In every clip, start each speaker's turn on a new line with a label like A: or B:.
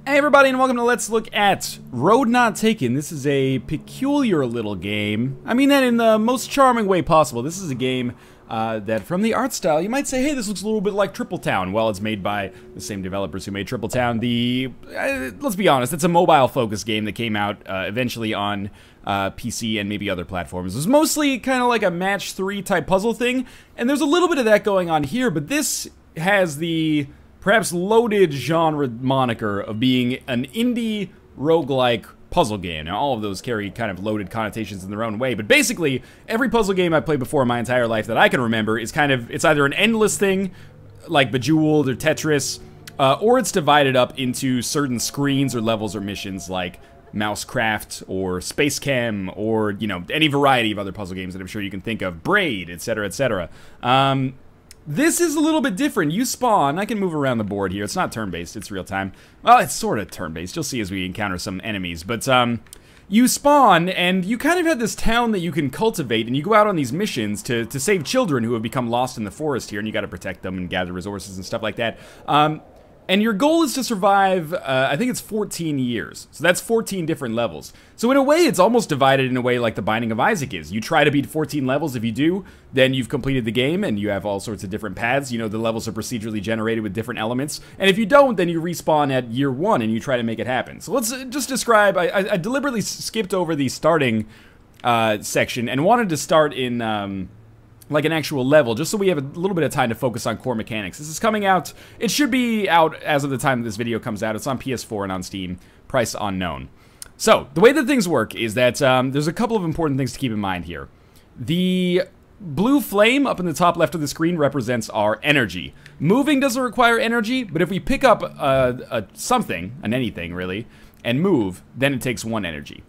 A: Hey everybody, and welcome to Let's Look at Road Not Taken. This is a peculiar little game. I mean that in the most charming way possible. This is a game that from the art style, you might say, hey, this looks a little bit like Triple Town. Well, it's made by the same developers who made Triple Town. Let's be honest, it's a mobile-focused game that came out eventually on PC and maybe other platforms. It was mostly kind of like a match 3 type puzzle thing, and there's a little bit of that going on here, but this has the perhaps loaded genre moniker of being an indie roguelike puzzle game. Now, all of those carry kind of loaded connotations in their own way, but basically, every puzzle game I've played before in my entire life that I can remember is it's either an endless thing, like Bejeweled or Tetris, or it's divided up into certain screens or levels or missions like Mousecraft or Space Chem or, you know, any variety of other puzzle games that I'm sure you can think of, Braid, etc., etc. This is a little bit different. You spawn. I can move around the board here. It's not turn-based. It's real-time. Well, it's sort of turn-based. You'll see as we encounter some enemies. But you spawn, and you kind of have this town that you can cultivate, and you go out on these missions to save children who have become lost in the forest here, and you got to protect them and gather resources and stuff like that. And your goal is to survive, I think it's 14 years. So that's 14 different levels. So in a way, it's almost divided in a way like The Binding of Isaac is. You try to beat 14 levels. If you do, then you've completed the game, and you have all sorts of different paths. You know, the levels are procedurally generated with different elements. And if you don't, then you respawn at year 1, and you try to make it happen. So let's just describe, I deliberately skipped over the starting section, and wanted to start in like an actual level, just so we have a little bit of time to focus on core mechanics. This is coming out, it should be out as of the time this video comes out. It's on PS4 and on Steam, price unknown. So, the way that things work is that there's a couple of important things to keep in mind here. The blue flame up in the top left of the screen represents our energy. Moving doesn't require energy, but if we pick up something, an anything really, and move, then it takes 1 energy.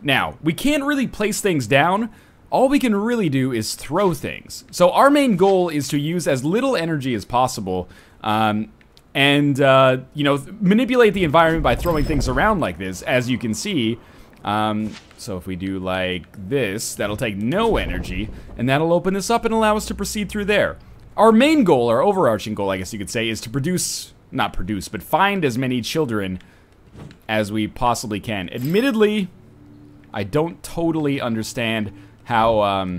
A: Now, we can't really place things down. All we can really do is throw things. So our main goal is to use as little energy as possible, and you know, manipulate the environment by throwing things around like this, as you can see. So if we do like this, that'll take no energy, and that'll open this up and allow us to proceed through there. Our main goal, our overarching goal, I guess you could say, is to but find as many children as we possibly can. Admittedly, I don't totally understand how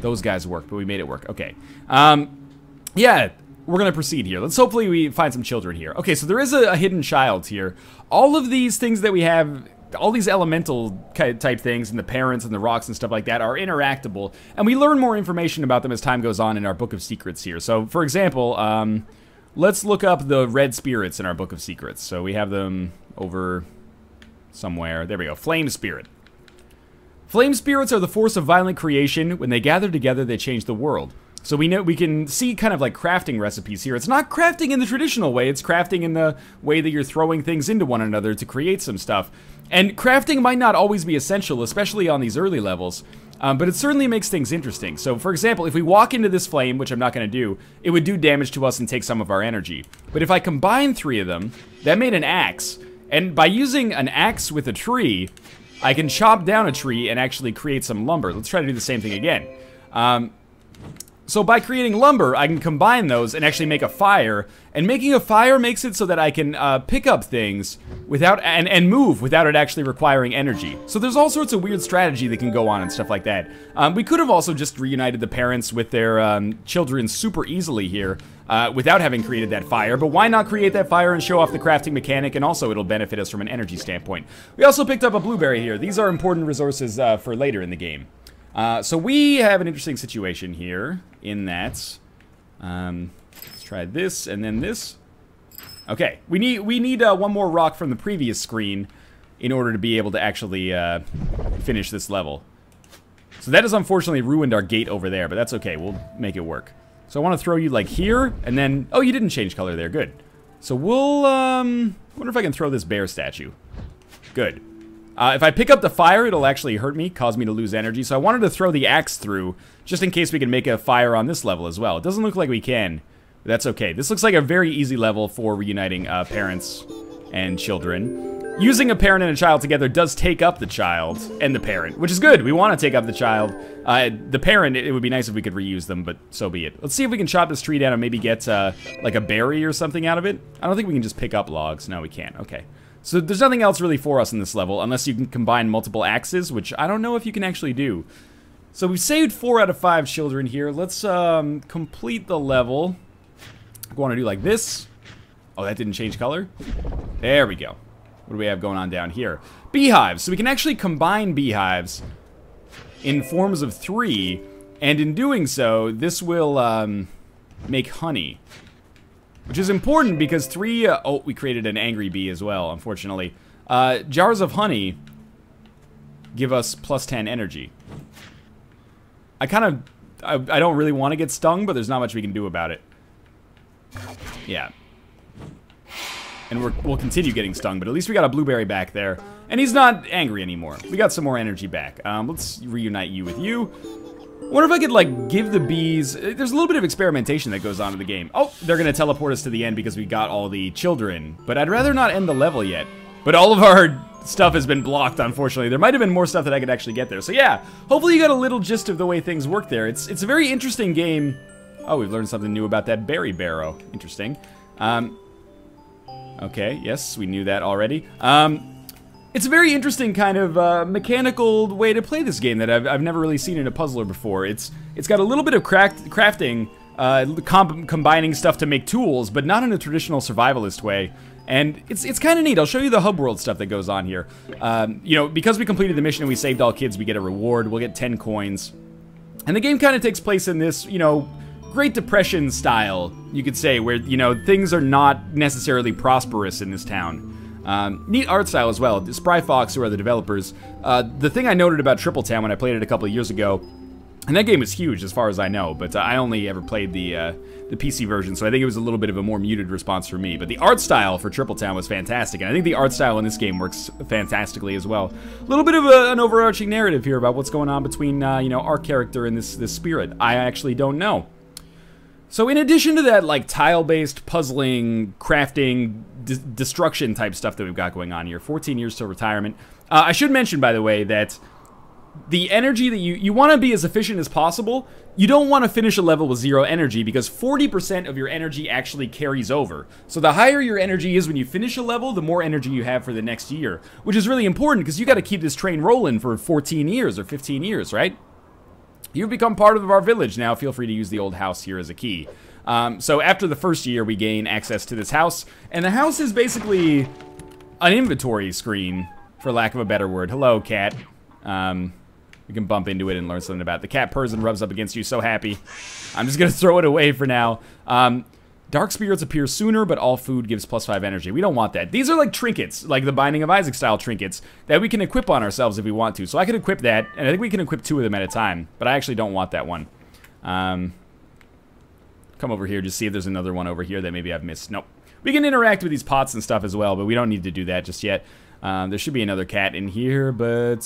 A: those guys work, but we made it work. Okay. Yeah, we're gonna proceed here. Let's hopefully we find some children here. Okay, so there is a hidden child here. All of these things that we have, all these elemental type things, and the parents and the rocks and stuff like that are interactable, and we learn more information about them as time goes on in our Book of Secrets here. So, for example, let's look up the red spirits in our Book of Secrets. So we have them over somewhere. There we go. Flame spirit. Flame spirits are the force of violent creation. When they gather together, they change the world. So we can see kind of like crafting recipes here. It's not crafting in the traditional way. It's crafting in the way that you're throwing things into one another to create some stuff. And crafting might not always be essential, especially on these early levels. But it certainly makes things interesting. So, for example, if we walk into this flame, which I'm not going to do, it would do damage to us and take some of our energy. But if I combine 3 of them, that made an axe. And by using an axe with a tree, I can chop down a tree and actually create some lumber. Let's try to do the same thing again. So by creating lumber, I can combine those and actually make a fire. And making a fire makes it so that I can pick up things without and move without it actually requiring energy. So there's all sorts of weird strategy that can go on and stuff like that. We could have also just reunited the parents with their children super easily here without having created that fire. But why not create that fire and show off the crafting mechanic, and also it'll benefit us from an energy standpoint. We also picked up a blueberry here. These are important resources for later in the game. So we have an interesting situation here in that, let's try this and then this. Okay, we need one more rock from the previous screen in order to be able to actually finish this level. So that has unfortunately ruined our gate over there, but that's okay, we'll make it work. So I want to throw you like here, and then, oh, you didn't change color there, good. So we'll, wonder if I can throw this bear statue. Good. If I pick up the fire, it'll actually hurt me, cause me to lose energy. So I wanted to throw the axe through, just in case we can make a fire on this level as well. It doesn't look like we can, but that's okay. This looks like a very easy level for reuniting parents and children. Using a parent and a child together does take up the child and the parent, which is good. We want to take up the child. The parent, it would be nice if we could reuse them, but so be it. Let's see if we can chop this tree down and maybe get like a berry or something out of it. I don't think we can just pick up logs. No, we can't. Okay. So there's nothing else really for us in this level, unless you can combine multiple axes, which I don't know if you can actually do. So we've saved 4 out of 5 children here. Let's complete the level. I want to do like this. Oh, that didn't change color? There we go. What do we have going on down here? Beehives. So we can actually combine beehives in forms of 3, and in doing so, this will make honey. Which is important because 3, oh, we created an angry bee as well, unfortunately. Jars of honey give us plus 10 energy. I don't really want to get stung, but there's not much we can do about it. Yeah. And we'll continue getting stung, but at least we got a blueberry back there. And he's not angry anymore. We got some more energy back. Let's reunite you with you. I wonder if I could, like, give the bees... There's a little bit of experimentation that goes on in the game. Oh, they're going to teleport us to the end because we got all the children. But I'd rather not end the level yet. But all of our stuff has been blocked, unfortunately. There might have been more stuff that I could actually get there. So yeah, hopefully you got a little gist of the way things work there. It's a very interesting game. Oh, we've learned something new about that berry barrow. Interesting. Okay, yes, we knew that already. It's a very interesting kind of mechanical way to play this game that I've never really seen in a puzzler before. It's got a little bit of crafting, combining stuff to make tools, but not in a traditional survivalist way. And it's kind of neat. I'll show you the hub world stuff that goes on here. You know, because we completed the mission and we saved all kids, we get a reward. We'll get 10 coins. And the game kind of takes place in this, you know, Great Depression style, you could say, where, you know, things are not necessarily prosperous in this town. Neat art style as well. Spry Fox, who are the developers. The thing I noted about Triple Town when I played it a couple of years ago, and that game is huge as far as I know, but I only ever played the PC version, so I think it was a little bit of a more muted response for me. But the art style for Triple Town was fantastic, and I think the art style in this game works fantastically as well. A little bit of an overarching narrative here about what's going on between, you know, our character and this spirit. I actually don't know. So in addition to that, like, tile-based puzzling, crafting, destruction type stuff that we've got going on here, 14 years till retirement, I should mention, by the way, that the energy that you want to be as efficient as possible. You don't want to finish a level with 0 energy because 40% of your energy actually carries over. So the higher your energy is when you finish a level, the more energy you have for the next year, which is really important because you got to keep this train rolling for 14 years or 15 years, right? You've become part of our village now. Feel free to use the old house here as a key. So after the first year, we gain access to this house. And the house is basically an inventory screen, for lack of a better word. Hello, cat. We can bump into it and learn something about it. The cat purrs and rubs up against you, so happy. I'm just going to throw it away for now. Dark spirits appear sooner, but all food gives +5 energy. We don't want that. These are like trinkets, like the Binding of Isaac style trinkets, that we can equip on ourselves if we want to. So I can equip that, and I think we can equip 2 of them at a time, but I actually don't want that one. Come over here, just see if there's another one over here that maybe I've missed. Nope. We can interact with these pots and stuff as well, but we don't need to do that just yet. There should be another cat in here, but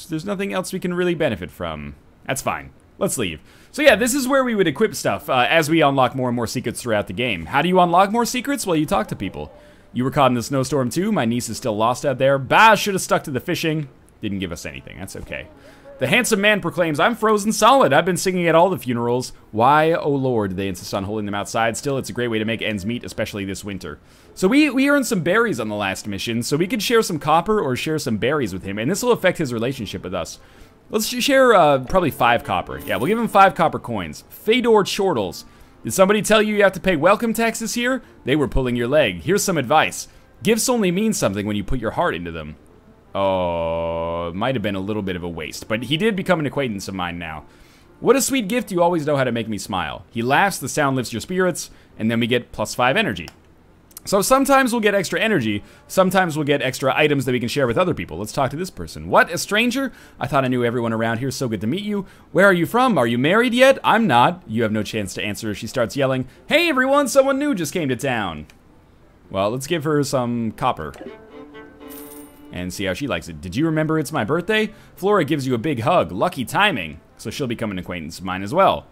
A: there's nothing else we can really benefit from. That's fine. Let's leave. So yeah, this is where we would equip stuff as we unlock more and more secrets throughout the game. How do you unlock more secrets? Well, you talk to people. You were caught in the snowstorm too. My niece is still lost out there. Bah, should have stuck to the fishing. Didn't give us anything. That's okay. The handsome man proclaims, I'm frozen solid. I've been singing at all the funerals. Why, oh Lord, they insist on holding them outside. Still, it's a great way to make ends meet, especially this winter. So we earned some berries on the last mission, so we could share some copper or share some berries with him, and this will affect his relationship with us. Let's share probably 5 copper. Yeah, we'll give him 5 copper coins. Fedor Chortles. Did somebody tell you have to pay welcome taxes here? They were pulling your leg. Here's some advice. Gifts only mean something when you put your heart into them. Oh, might have been a little bit of a waste, but he did become an acquaintance of mine now. What a sweet gift, you always know how to make me smile. He laughs, the sound lifts your spirits, and then we get +5 energy. So sometimes we'll get extra energy, sometimes we'll get extra items that we can share with other people. Let's talk to this person. What, a stranger? I thought I knew everyone around here, so good to meet you. Where are you from? Are you married yet? I'm not. You have no chance to answer as she starts yelling, hey everyone, someone new just came to town. Well, let's give her some copper and see how she likes it. Did you remember it's my birthday? Flora gives you a big hug. Lucky timing. So she'll become an acquaintance of mine as well.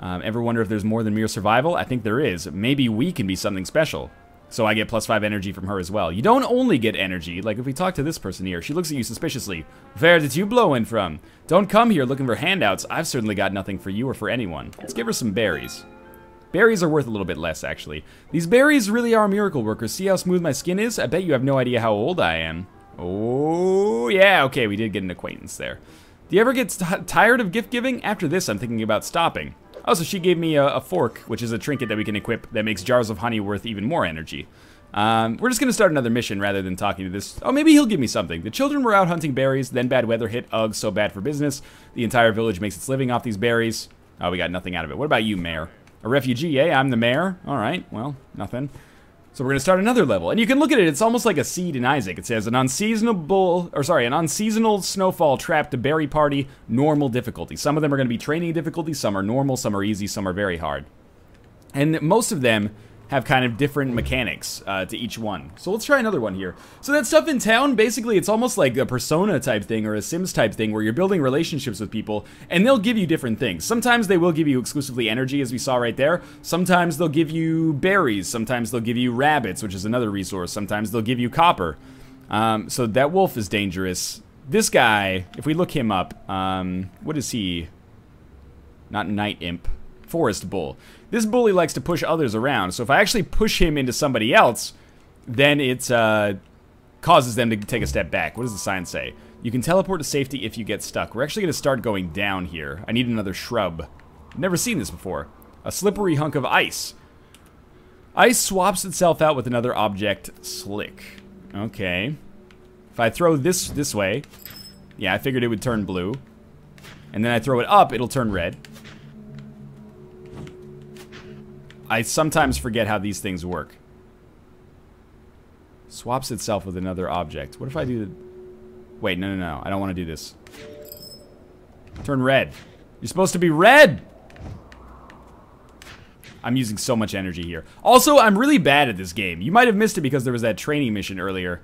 A: Ever wonder if there's more than mere survival? I think there is. Maybe we can be something special. So I get +5 energy from her as well. You don't only get energy. Like if we talk to this person here, she looks at you suspiciously. Where did you blow in from? Don't come here looking for handouts. I've certainly got nothing for you or for anyone. Let's give her some berries. Berries are worth a little bit less, actually. These berries really are miracle workers. See how smooth my skin is? I bet you have no idea how old I am. Oh, yeah, okay, we did get an acquaintance there. Do you ever get tired of gift giving? After this, I'm thinking about stopping. Oh, so she gave me a fork, which is a trinket that we can equip that makes jars of honey worth even more energy. We're just gonna start another mission rather than talking to this. Oh, maybe he'll give me something. The children were out hunting berries, then bad weather hit. Ugh, so bad for business. The entire village makes its living off these berries. Oh, we got nothing out of it. What about you, mayor? A refugee, eh? I'm the mayor. All right, well, nothing. So we're gonna start another level, and you can look at it. It's almost like a seed in Isaac. It says an unseasonal snowfall trapped a berry party, normal difficulty. Some of them are gonna be training difficulty. Some are normal. Some are easy. Some are very hard. And most of them have kind of different mechanics to each one. So let's try another one here. So that stuff in town, basically it's almost like a Persona type thing or a Sims type thing where you're building relationships with people and they'll give you different things. Sometimes they will give you exclusively energy, as we saw right there. Sometimes they'll give you berries. Sometimes they'll give you rabbits, which is another resource. Sometimes they'll give you copper. So that wolf is dangerous. This guy, if we look him up, what is he? Not Night Imp. Forest Bull. This bully likes to push others around, so if I actually push him into somebody else, then it causes them to take a step back. What does the sign say? You can teleport to safety if you get stuck. We're actually going to start going down here. I need another shrub. Never seen this before. A slippery hunk of ice. Ice swaps itself out with another object. Slick. Okay. If I throw this way, yeah, I figured it would turn blue. And then I throw it up, it'll turn red. I sometimes forget how these things work. Swaps itself with another object. What if I do the... Wait, no. I don't want to do this. Turn red. You're supposed to be red! I'm using so much energy here. Also, I'm really bad at this game. You might have missed it because there was that training mission earlier.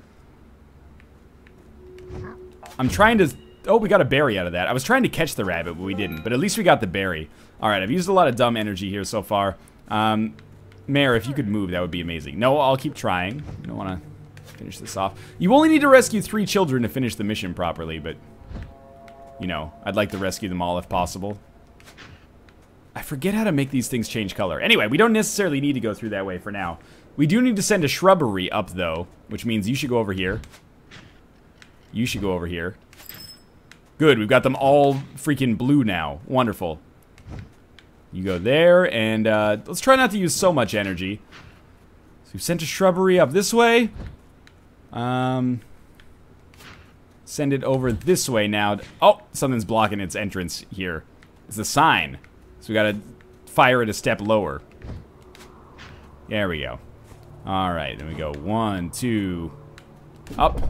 A: I'm trying to... Oh, we got a berry out of that. I was trying to catch the rabbit, but we didn't. But at least we got the berry. Alright, I've used a lot of dumb energy here so far. Mayor, if you could move, that would be amazing. No, I'll keep trying. I don't want to finish this off. You only need to rescue 3 children to finish the mission properly, but... You know, I'd like to rescue them all if possible. I forget how to make these things change color. Anyway, we don't necessarily need to go through that way for now. We do need to send a shrubbery up, though, which means you should go over here. You should go over here. Good, we've got them all freaking blue now. Wonderful. You go there, and let's try not to use so much energy. So we've sent a shrubbery up this way. Send it over this way now. Oh, something's blocking its entrance here. It's the sign. So we gotta fire it a step lower. There we go. Alright, then we go 1, 2, up.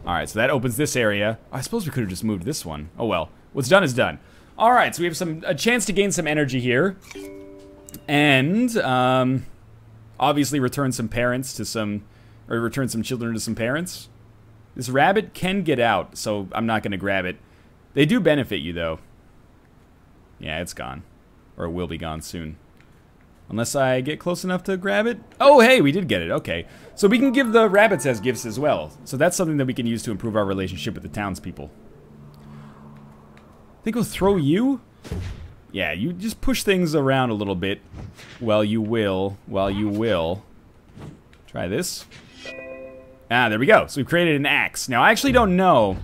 A: Alright, so that opens this area. I suppose we could have just moved this one. Oh well. What's done is done. Alright, so we have a chance to gain some energy here. And, obviously return some parents to some... Or return some children to some parents. This rabbit can get out, so I'm not gonna grab it. They do benefit you, though. Yeah, it's gone. Or it will be gone soon. Unless I get close enough to grab it. Oh, hey, we did get it. Okay. So we can give the rabbits as gifts as well. So that's something that we can use to improve our relationship with the townspeople. Think we'll throw you? Yeah, you just push things around a little bit. Well, you will. Try this. Ah, there we go. So we've created an axe. Now, I actually don't know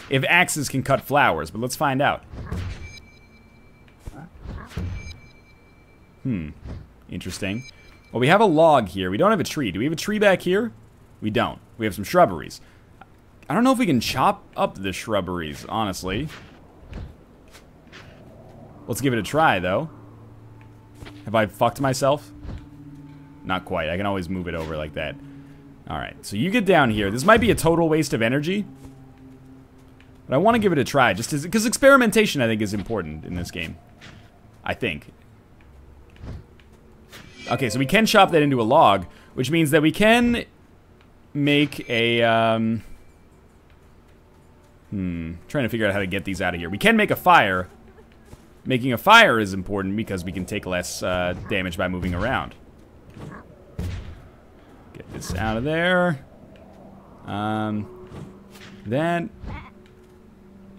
A: if axes can cut flowers, but let's find out. Interesting. Well, we have a log here. We don't have a tree. Do we have a tree back here? We don't. We have some shrubberies. I don't know if we can chop up the shrubberies, honestly. Let's give it a try, though. Have I fucked myself? Not quite. I can always move it over like that. Alright, so you get down here. This might be a total waste of energy. But I want to give it a try, just because experimentation, I think, is important in this game. I think. Okay, so we can chop that into a log, which means that we can make a, trying to figure out how to get these out of here. We can make a fire. Making a fire is important because we can take less damage by moving around. Get this out of there. Then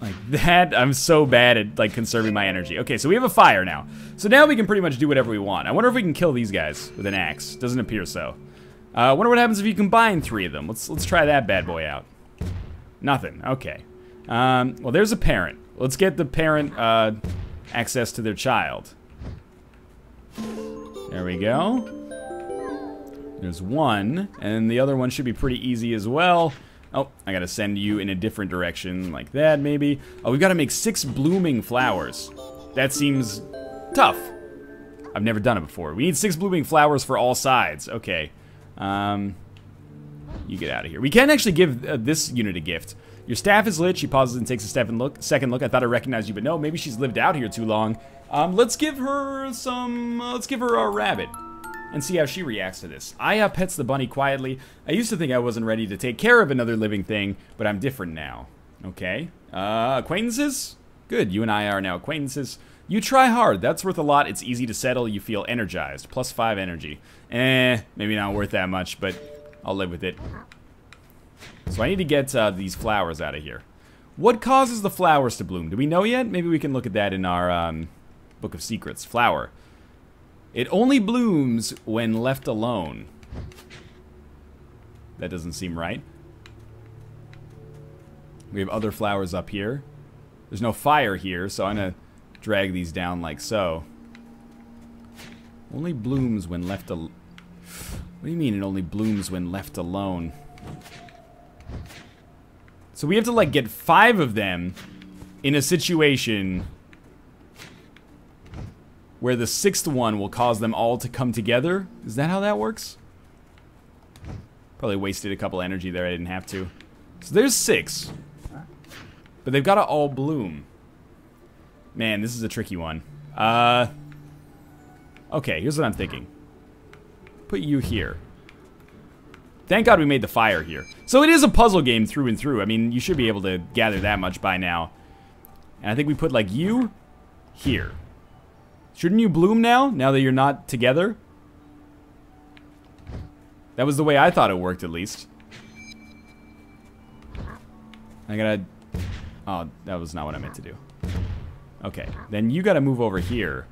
A: Like that, I'm so bad at like conserving my energy. Okay, so we have a fire now. So now we can pretty much do whatever we want. I wonder if we can kill these guys with an axe. Doesn't appear so. I wonder what happens if you combine 3 of them. Let's try that bad boy out. Nothing. Okay. Well, there's a parent. Let's get the parent access to their child. There we go. There's one, and the other one should be pretty easy as well. Oh, I gotta send you in a different direction, like that, maybe. Oh, we've gotta make 6 blooming flowers. That seems tough. I've never done it before. We need 6 blooming flowers for all sides. Okay. You get out of here. We can actually give this unit a gift. Your staff is lit. She pauses and takes a second look. I thought I recognized you, but no, maybe she's lived out here too long. Let's give her some, let's give her a rabbit and see how she reacts to this. Aya pets the bunny quietly. I used to think I wasn't ready to take care of another living thing, but I'm different now. Okay. Acquaintances? Good, you and I are now acquaintances. You try hard. That's worth a lot. It's easy to settle. You feel energized. +5 energy. Maybe not worth that much, but I'll live with it. So I need to get these flowers out of here. What causes the flowers to bloom? Do we know yet? Maybe we can look at that in our Book of Secrets. Flower. It only blooms when left alone. That doesn't seem right. We have other flowers up here. There's no fire here, so I'm gonna drag these down like so. Only blooms when left alone. What do you mean it only blooms when left alone? So we have to like get 5 of them in a situation where the 6th one will cause them all to come together. Is that how that works? Probably wasted a couple energy there. I didn't have to. So there's 6. But they've got to all bloom. Man, this is a tricky one. Okay, here's what I'm thinking. Put you here. Thank God we made the fire here. So it is a puzzle game through and through. I mean, you should be able to gather that much by now. And I think we put, like, you here. Shouldn't you bloom now that you're not together? That was the way I thought it worked, at least. I gotta... Oh, that was not what I meant to do. Okay, then you gotta move over here.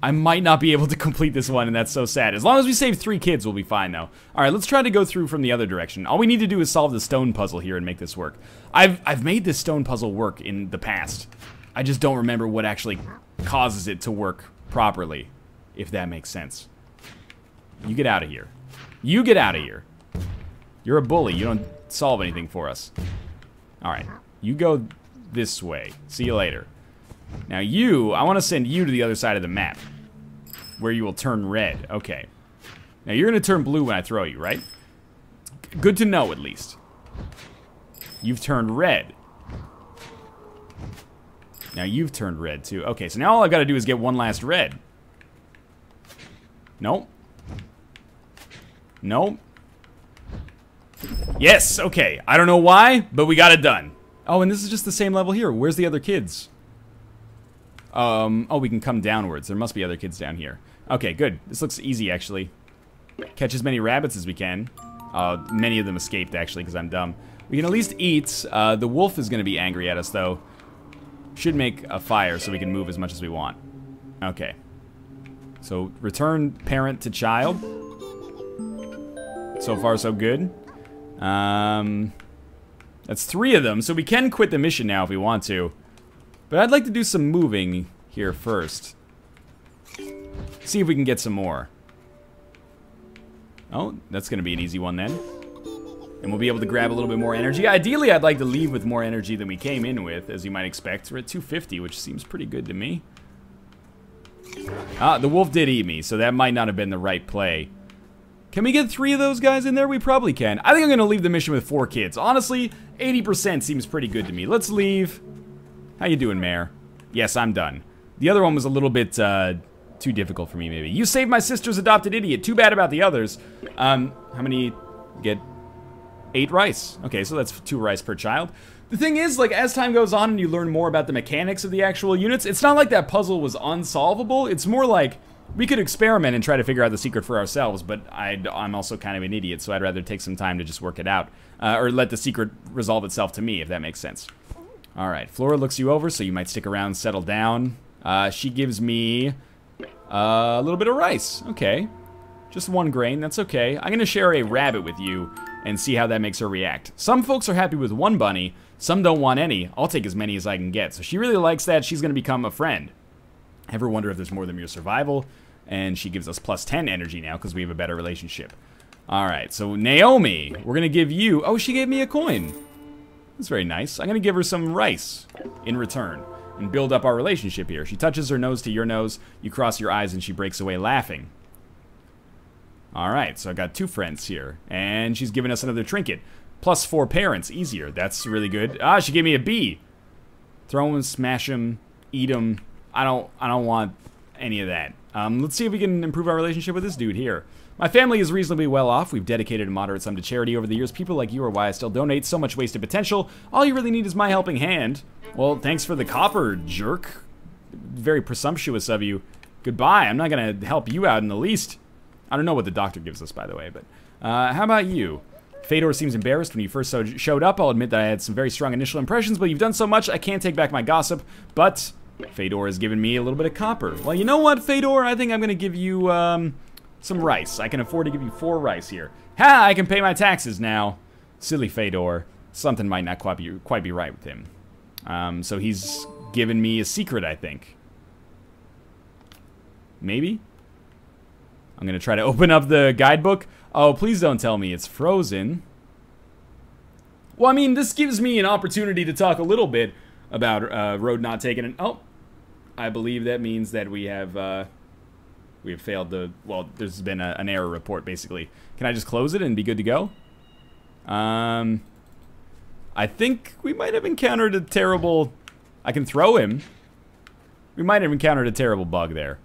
A: I might not be able to complete this one, and that's so sad. As long as we save 3 kids, we'll be fine, though. Alright, let's try to go through from the other direction. All we need to do is solve the stone puzzle here and make this work. I've made this stone puzzle work in the past. I just don't remember what actually causes it to work properly, if that makes sense. You get out of here. You get out of here. You're a bully. You don't solve anything for us. Alright, you go this way. See you later. Now you, I want to send you to the other side of the map, where you will turn red. Okay. Now you're going to turn blue when I throw you, right? Good to know, at least. You've turned red. Now you've turned red, too. Okay, so now all I've got to do is get one last red. Nope. Nope. Yes, okay. I don't know why, but we got it done. Oh, and this is just the same level here. Where's the other kids? Oh, we can come downwards. There must be other kids down here. Okay, good. This looks easy, actually. Catch as many rabbits as we can. Many of them escaped, actually, because I'm dumb. We can at least eat. The wolf is going to be angry at us, though. Should make a fire so we can move as much as we want. Okay. So, return parent to child. So far, so good. That's 3 of them, so we can quit the mission now if we want to. But I'd like to do some moving here first. See if we can get some more. Oh, that's going to be an easy one then. And we'll be able to grab a little bit more energy. Ideally, I'd like to leave with more energy than we came in with, as you might expect. We're at 250, which seems pretty good to me. Ah, the wolf did eat me, so that might not have been the right play. Can we get 3 of those guys in there? We probably can. I think I'm going to leave the mission with 4 kids. Honestly, 80% seems pretty good to me. Let's leave. How you doing, Mayor? Yes, I'm done. The other one was a little bit too difficult for me, maybe. You saved my sister's adopted idiot. Too bad about the others. How many get 8 rice? Okay, so that's 2 rice per child. The thing is, like, as time goes on and you learn more about the mechanics of the actual units, it's not like that puzzle was unsolvable. It's more like We could experiment and try to figure out the secret for ourselves, but I'm also kind of an idiot, so I'd rather take some time to just work it out. Or let the secret resolve itself to me, if that makes sense. Alright, Flora looks you over, so you might stick around, settle down. She gives me a little bit of rice. Okay. Just 1 grain, that's okay. I'm gonna share a rabbit with you and see how that makes her react. Some folks are happy with 1 bunny, some don't want any. I'll take as many as I can get. So she really likes that. She's gonna become a friend. Ever wonder if there's more than mere survival? And she gives us plus 10 energy now because we have a better relationship. Alright, so Naomi, we're going to give you... Oh, she gave me a coin. That's very nice. I'm going to give her some rice in return and build up our relationship here. She touches her nose to your nose, you cross your eyes, and she breaks away laughing. Alright, so I got 2 friends here. And she's giving us another trinket. Plus 4 parents, easier. That's really good. Ah, she gave me a bee. Throw them, smash them, eat them. I don't want any of that. Let's see if we can improve our relationship with this dude here. My family is reasonably well off. We've dedicated a moderate sum to charity over the years. People like you are why I still donate. So much wasted potential. All you really need is my helping hand. Well, thanks for the copper, jerk. Very presumptuous of you. Goodbye. I'm not going to help you out in the least. I don't know what the doctor gives us, by the way, but how about you? Fedor seems embarrassed when you first showed up. I'll admit that I had some very strong initial impressions, but you've done so much, I can't take back my gossip. But Fedor has given me a little bit of copper. Well, you know what, Fedor? I think I'm going to give you some rice. I can afford to give you 4 rice here. Ha! I can pay my taxes now. Silly Fedor. Something might not quite be right with him. So he's given me a secret, I think. Maybe? I'm going to try to open up the guidebook. Oh, please don't tell me it's frozen. Well, I mean, this gives me an opportunity to talk a little bit about road not taken. And oh, I believe that means that we have failed the... Well, there's been an error report, basically. Can I just close it and be good to go? I think we might have encountered a terrible... I can throw him. We might have encountered a terrible bug there.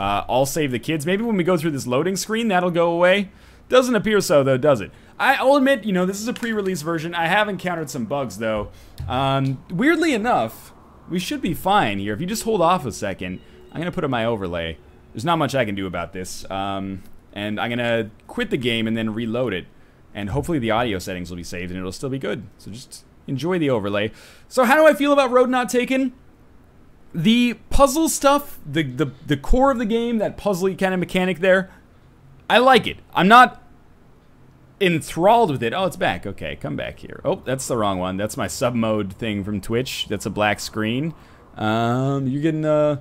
A: I'll save the kids. Maybe when we go through this loading screen, that'll go away. Doesn't appear so, though, does it? I'll admit, you know, this is a pre-release version. I have encountered some bugs, though. Weirdly enough, we should be fine here. If you just hold off a second, I'm going to put in my overlay. There's not much I can do about this. And I'm going to quit the game and then reload it. And hopefully the audio settings will be saved and it'll still be good. So just enjoy the overlay. So how do I feel about Road Not Taken? The puzzle stuff, the core of the game, that puzzly kind of mechanic there, I like it. I'm not enthralled with it. Oh, it's back. Okay, come back here. Oh, that's the wrong one. That's my sub mode thing from Twitch. That's a black screen. You're getting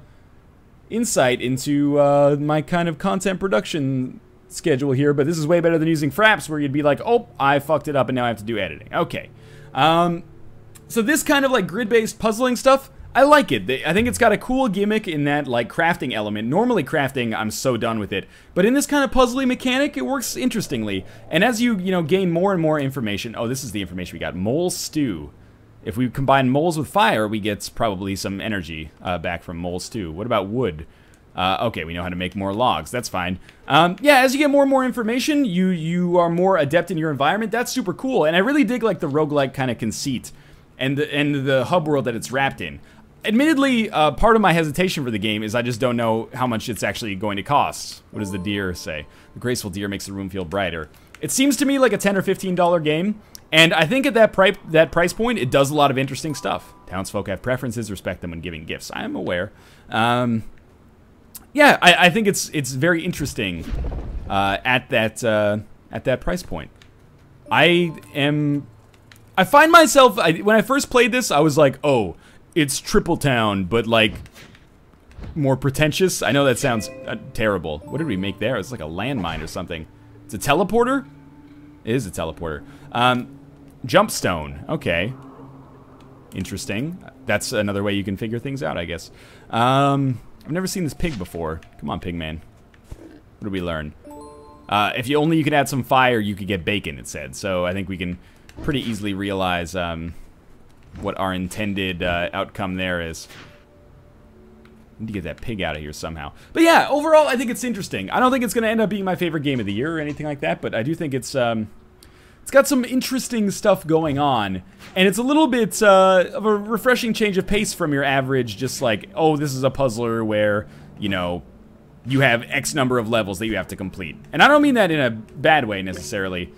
A: insight into my kind of content production schedule here, but this is way better than using Fraps, where you'd be like, oh, I fucked it up and now I have to do editing. Okay. So this kind of like grid-based puzzling stuff, I like it. I think it's got a cool gimmick in that, like, crafting element. Normally crafting, I'm so done with it. But in this kind of puzzly mechanic, it works interestingly. And as you know, gain more and more information... Oh, this is the information we got. Mole stew. If we combine moles with fire, we get probably some energy back from mole stew. What about wood? Okay, we know how to make more logs. That's fine. Yeah, as you get more and more information, you are more adept in your environment. That's super cool. And I really dig, like, the roguelike kind of conceit and the hub world that it's wrapped in. Admittedly, part of my hesitation for the game is I just don't know how much it's actually going to cost. What does the deer say? The graceful deer makes the room feel brighter. It seems to me like a $10 or $15 game, and I think at that price point, it does a lot of interesting stuff. Townsfolk have preferences, respect them when giving gifts. I am aware. Yeah, I think it's very interesting at that price point. I find myself, when I first played this, I was like, oh, it's Tripletown, but, like, more pretentious. I know that sounds terrible. What did we make there? It's like a landmine or something. It's a teleporter? It is a teleporter. Jumpstone. Okay. Interesting. That's another way you can figure things out, I guess. I've never seen this pig before. Come on, pigman. What did we learn? If you could add some fire, you could get bacon, it said. So I think we can pretty easily realize... what our intended outcome there is. Need to get that pig out of here somehow. But yeah, overall, I think it's interesting. I don't think it's going to end up being my favorite game of the year or anything like that, but I do think it's got some interesting stuff going on, and it's a little bit of a refreshing change of pace from your average, just like, oh, this is a puzzler where, you know, you have X number of levels that you have to complete. And I don't mean that in a bad way, necessarily.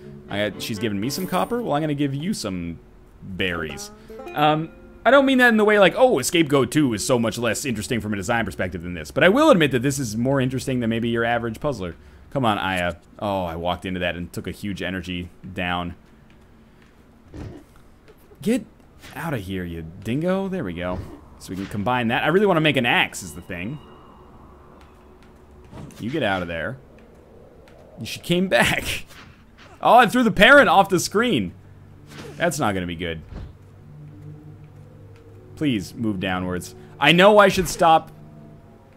A: She's giving me some copper? Well, I'm gonna give you some berries. I don't mean that in the way like, oh, Escape Go 2 is so much less interesting from a design perspective than this. But I will admit that this is more interesting than maybe your average puzzler. Come on, Aya. Oh, I walked into that and took a huge energy down. Get out of here, you dingo. There we go. So we can combine that. I really want to make an axe is the thing. You get out of there. She came back. Oh, I threw the parent off the screen. That's not going to be good. Please move downwards. I know I should stop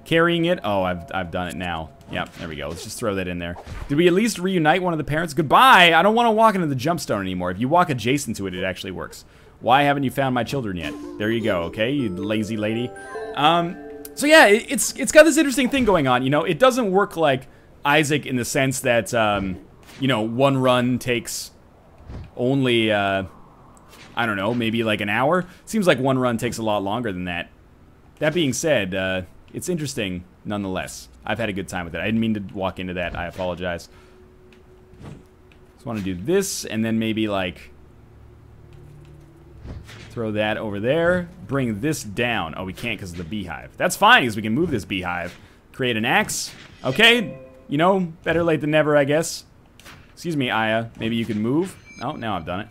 A: carrying it. Oh, I've done it now. Yep, there we go. Let's just throw that in there. Did we at least reunite one of the parents? Goodbye! I don't want to walk into the jump stone anymore. If you walk adjacent to it, it actually works. Why haven't you found my children yet? There you go, okay, you lazy lady. So yeah, it's got this interesting thing going on. You know, it doesn't work like Isaac in the sense that, you know, one run takes only, I don't know, maybe like an hour. Seems like one run takes a lot longer than that. That being said, it's interesting nonetheless. I've had a good time with it. I didn't mean to walk into that. I apologize. Just want to do this and then maybe like throw that over there. Bring this down. Oh, we can't because of the beehive. That's fine because we can move this beehive. Create an axe. Okay, you know, better late than never, I guess. Excuse me, Aya. Maybe you can move. Oh, now I've done it.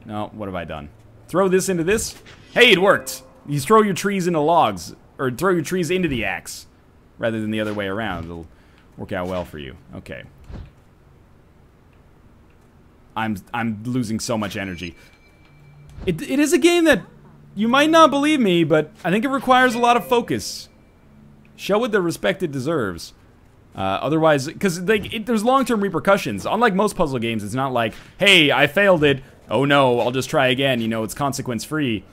A: No, what have I done? Throw this into this. Hey, it worked. You throw your trees into logs, or throw your trees into the axe, rather than the other way around. It'll work out well for you. Okay. I'm losing so much energy. It is a game that you might not believe me, but I think it requires a lot of focus. Show it the respect it deserves. Otherwise, because there's long-term repercussions. Unlike most puzzle games, it's not like, hey, I failed it. Oh no, I'll just try again. You know, it's consequence-free.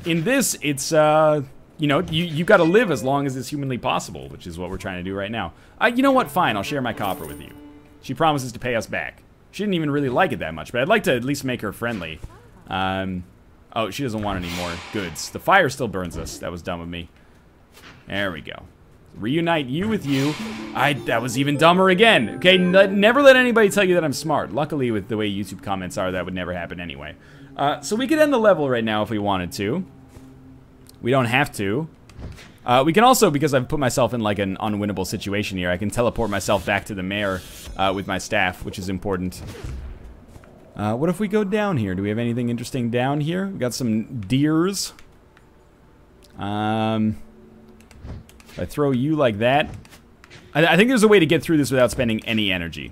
A: In this, it's, you know, you gotta live as long as it's humanly possible, which is what we're trying to do right now. You know what? Fine, I'll share my copper with you. She promises to pay us back. She didn't even really like it that much, but I'd like to at least make her friendly. Oh, she doesn't want any more goods. The fire still burns us. That was dumb of me. There we go. Reunite you with you. That was even dumber again. Okay, never let anybody tell you that I'm smart. Luckily, with the way YouTube comments are, that would never happen anyway. So we could end the level right now if we wanted to. We don't have to. We can also, because I've put myself in like an unwinnable situation here, I can teleport myself back to the mayor with my staff, which is important. What if we go down here? Do we have anything interesting down here? We got some deers. If I throw you like that, I think there's a way to get through this without spending any energy,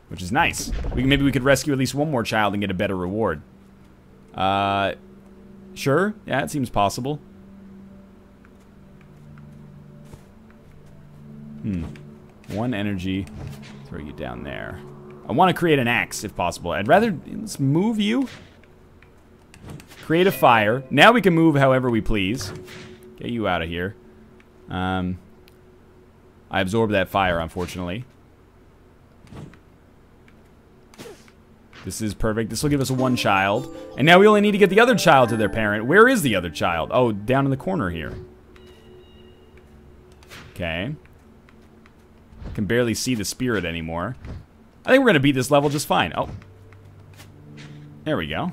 A: which is nice. Maybe we could rescue at least one more child and get a better reward. Sure, yeah, it seems possible. One energy, throw you down there. I want to create an axe if possible. I'd rather, let's move you. Create a fire. Now we can move however we please. Get you out of here. I absorbed that fire, unfortunately. This is perfect. This will give us one child. And now we only need to get the other child to their parent. Where is the other child? Oh, down in the corner here. Okay. Can barely see the spirit anymore. I think we're gonna beat this level just fine. Oh. There we go.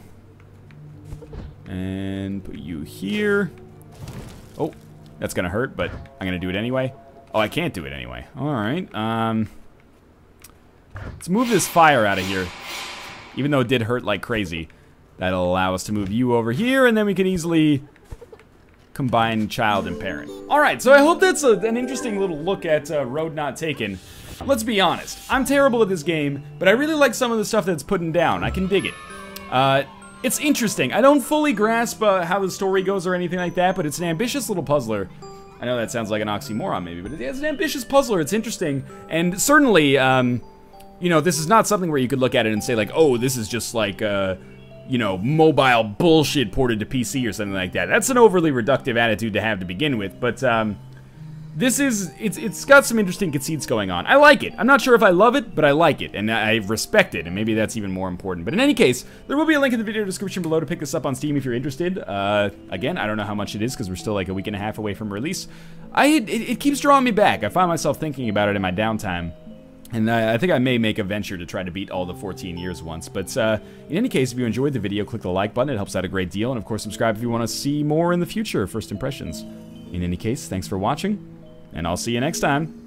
A: And put you here. Oh. That's gonna hurt, but I'm gonna do it anyway. Oh, I can't do it anyway. Alright, let's move this fire out of here. Even though it did hurt like crazy. That'll allow us to move you over here, and then we can easily combine child and parent. Alright, so I hope that's an interesting little look at Road Not Taken. Let's be honest, I'm terrible at this game, but I really like some of the stuff that's putting down. I can dig it. It's interesting. I don't fully grasp how the story goes or anything like that, but it's an ambitious little puzzler. I know that sounds like an oxymoron maybe, but it's an ambitious puzzler. It's interesting, and certainly, you know, this is not something where you could look at it and say like, oh, this is just like, you know, mobile bullshit ported to PC or something like that. That's an overly reductive attitude to have to begin with, but It's got some interesting conceits going on. I like it. I'm not sure if I love it, but I like it, and I respect it, and maybe that's even more important. But in any case, there will be a link in the video description below to pick this up on Steam if you're interested. Again, I don't know how much it is, because we're still like a week and a half away from release. It keeps drawing me back. I find myself thinking about it in my downtime. And I think I may make a venture to try to beat all the 14 years once. But in any case, if you enjoyed the video, click the like button. It helps out a great deal. And of course, subscribe if you want to see more in the future, First Impressions. In any case, thanks for watching, and I'll see you next time.